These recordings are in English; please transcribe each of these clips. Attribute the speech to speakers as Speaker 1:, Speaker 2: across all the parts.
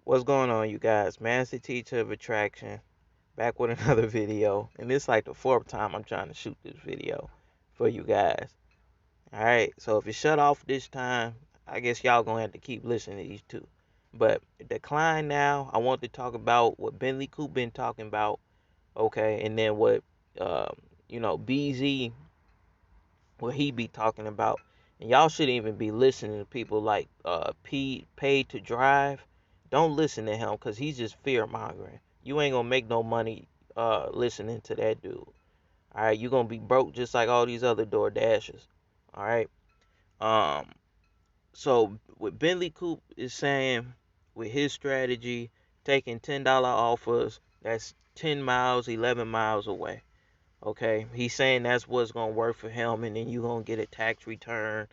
Speaker 1: What's going on, you guys? Master Teacher of Attraction, back with another video. And this is like the fourth time I'm trying to shoot this video for you guys. Alright, so if it shut off this time, I guess y'all gonna have to keep listening to these two. But decline now, I want to talk about what Bentley Coop been talking about, okay, and then what um, BZ, what he be talking about. And y'all shouldn't even be listening to people like paid to drive. Don't listen to him because he's just fear mongering. You ain't gonna make no money listening to that dude. Alright, you gonna be broke just like all these other Door Dashers. Alright. Um so what Bentley Coop is saying with his strategy, taking $10 offers, that's 10 miles, 11 miles away. Okay, he's saying that's what's gonna work for him, and then you're gonna get a tax return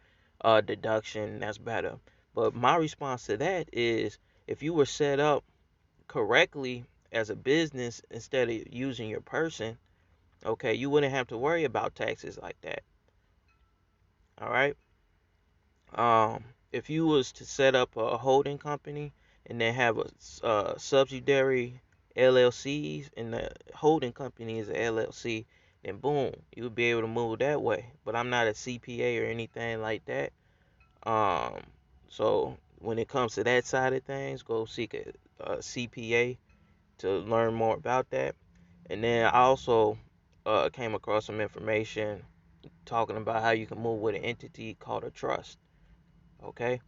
Speaker 1: deduction. That's better. But my response to that is, if you were set up correctly as a business instead of using your person, okay, you wouldn't have to worry about taxes like that. All right. If you was to set up a holding company and then have a subsidiary LLCs, and the holding company is a LLC, then boom, you would be able to move that way. But I'm not a CPA or anything like that. Um, so when it comes to that side of things, go seek a CPA to learn more about that. And then I also came across some information talking about how you can move with an entity called a trust. Okay,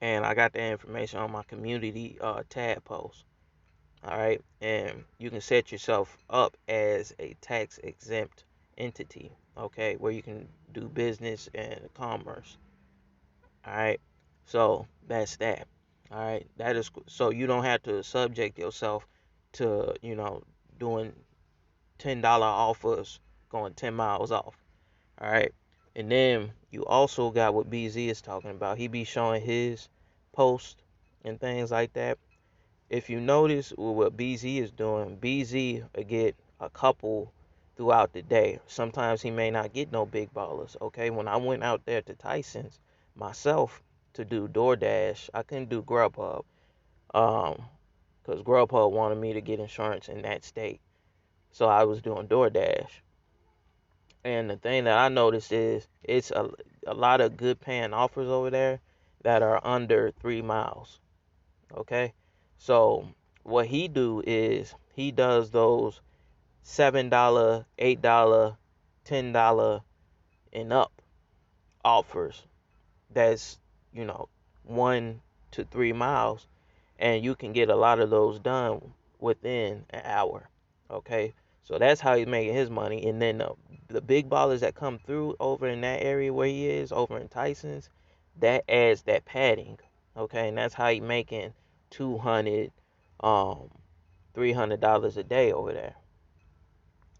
Speaker 1: and I got that information on my community tab post. All right, and you can set yourself up as a tax exempt entity. Okay, where you can do business and commerce. All right, so that's that. All right, that is so you don't have to subject yourself to doing $10 offers going 10 miles off. All right, and then you also got what BZ is talking about. He be showing his post and things like that. If you notice what BZ is doing, BZ will get a couple throughout the day. Sometimes he may not get no big ballers. Okay, when I went out there to Tyson's myself to do DoorDash, I couldn't do Grubhub, um, because Grubhub wanted me to get insurance in that state, so I was doing DoorDash. And the thing that I noticed is it's a lot of good paying offers over there that are under 3 miles. Okay, so what he do is he does those $7, $8, $10 and up offers. That's 1 to 3 miles, and you can get a lot of those done within an hour. Okay, so that's how he's making his money. And then the big ballers that come through over in that area where he is, over in Tyson's, that adds that padding. Okay, and that's how he making 200, um, $300 a day over there.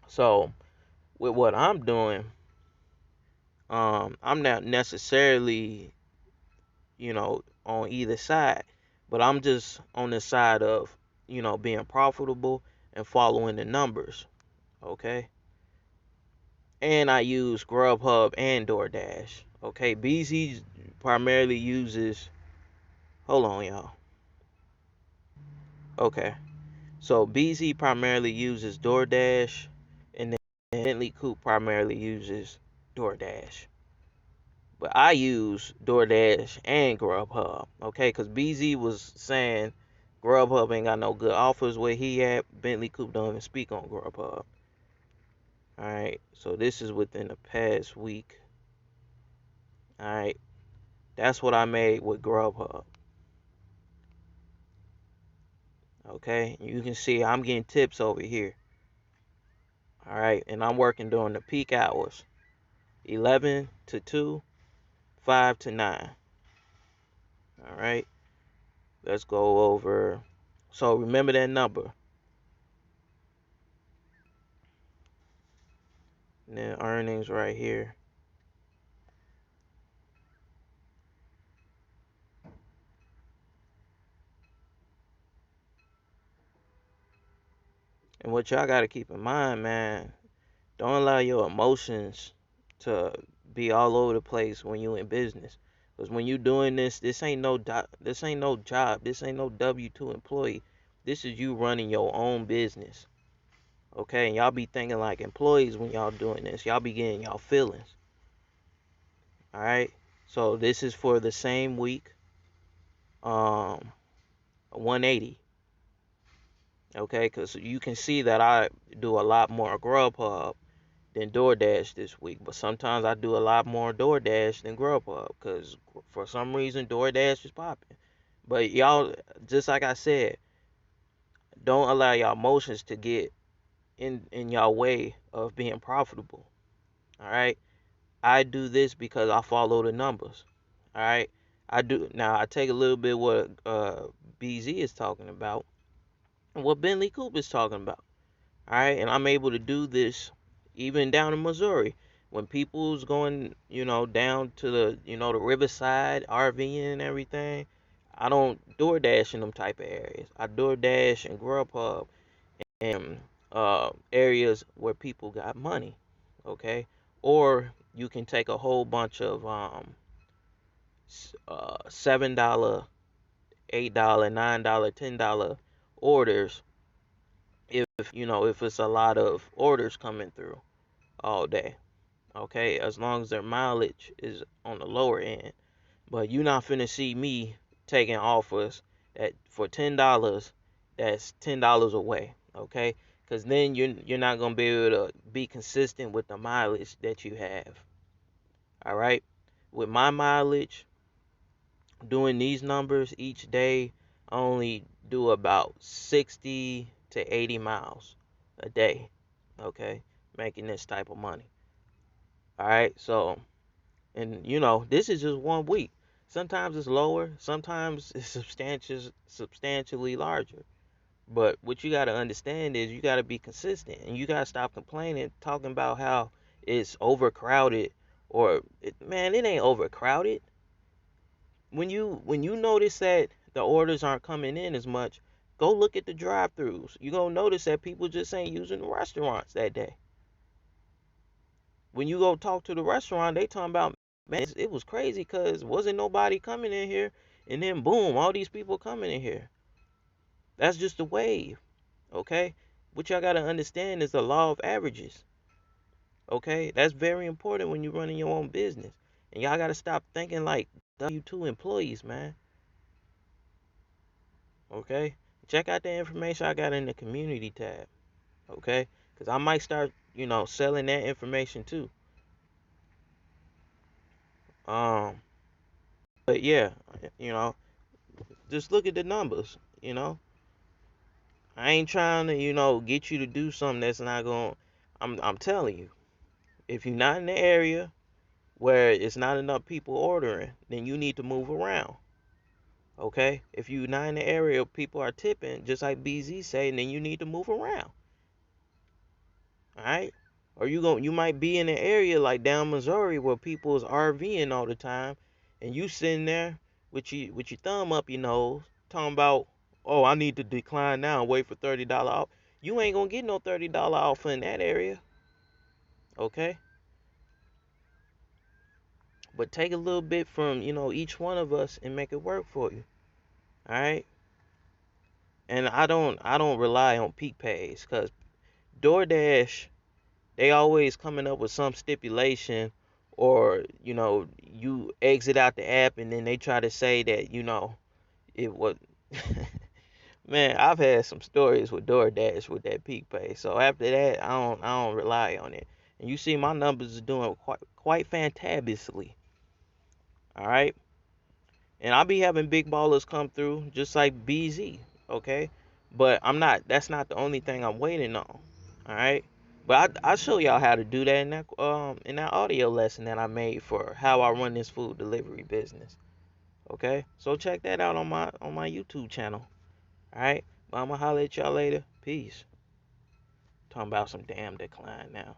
Speaker 1: So with what I'm doing, I'm not necessarily on either side, but I'm just on the side of being profitable and following the numbers. Okay, and I use Grubhub and DoorDash. Okay, BZ primarily uses. Hold on, y'all. Okay, so BZ primarily uses DoorDash, and then Bentley Coop primarily uses DoorDash. But I use DoorDash and Grubhub, okay? Because BZ was saying Grubhub ain't got no good offers where he at. Bentley Coop don't even speak on Grubhub. Alright, so this is within the past week. Alright, that's what I made with Grubhub. Okay, you can see I'm getting tips over here. Alright, and I'm working during the peak hours, 11 to 2, 5 to 9. Alright, let's go over. So remember that number. And then earnings right here. And what y'all got to keep in mind, man, don't allow your emotions to be all over the place when you in business. Because when you doing this, this ain't no job. This ain't no W-2 employee. This is you running your own business. Okay, and y'all be thinking like employees when y'all doing this. Y'all be getting y'all feelings. All right. So this is for the same week. 180. Okay, because you can see that I do a lot more Grubhub than Doordash this week, but sometimes I do a lot more Doordash than Grubhub because for some reason Doordash is popping. But y'all, just like I said, don't allow y'all emotions to get in y'all way of being profitable. All right, I do this because I follow the numbers. All right, I do now. I take a little bit what BZ is talking about and what Bentley Coop is talking about. All right, and I'm able to do this even down in Missouri when people's going, down to the riverside, RVing and everything. I don't DoorDash in them type of areas. I DoorDash and Grubhub and areas where people got money, okay? Or you can take a whole bunch of $7, $8, $9, $10 orders if it's a lot of orders coming through all day. Okay, as long as their mileage is on the lower end. But you're not finna see me taking offers that for $10, that's $10 away. Okay, because then you're not gonna be able to be consistent with the mileage that you have. All right, with my mileage, doing these numbers each day, I only do about 60 to 80 miles a day. Okay, making this type of money. All right, so and this is just 1 week. Sometimes it's lower, sometimes it's substantially larger. But what you got to understand is you got to be consistent and you got to stop complaining, talking about how it's overcrowded man, it ain't overcrowded. When you notice that the orders aren't coming in as much, go look at the drive-throughs. You're going to notice that people just ain't using the restaurants that day. When you go talk to the restaurant, they talking about, man, it was crazy because wasn't nobody coming in here, and then boom, all these people coming in here. That's just a wave, okay? What y'all gotta understand is the law of averages, okay? That's very important when you're running your own business, and y'all gotta stop thinking like W-2 employees, man. Okay? Check out the information I got in the community tab, okay? Because I might start, selling that information too. Um, but yeah, you know, just look at the numbers, I ain't trying to, get you to do something that's not going. I'm telling you, if you're not in the area where it's not enough people ordering, then you need to move around. Okay? If you're not in the area people are tipping, just like BZ saying, then you need to move around. All right? Or you might be in an area like down Missouri where people is RVing all the time, and you sitting there with your thumb up your nose, talking about, oh, I need to decline now and wait for $30 off. You ain't gonna get no $30 off in that area, okay? But take a little bit from each one of us and make it work for you, all right? And I don't rely on peak pays because DoorDash, they always coming up with some stipulation, or you exit out the app and then they try to say that it was. Man, I've had some stories with DoorDash with that peak pay. So after that, I don't rely on it. And you see my numbers are doing quite fantabulously. All right? And I'll be having big ballers come through just like BZ, okay? But that's not the only thing I'm waiting on. All right? But I show y'all how to do that in that audio lesson that I made for how I run this food delivery business. Okay? So check that out on my YouTube channel. All right? But I'm gonna holler at y'all later. Peace. Talking about some damn decline now.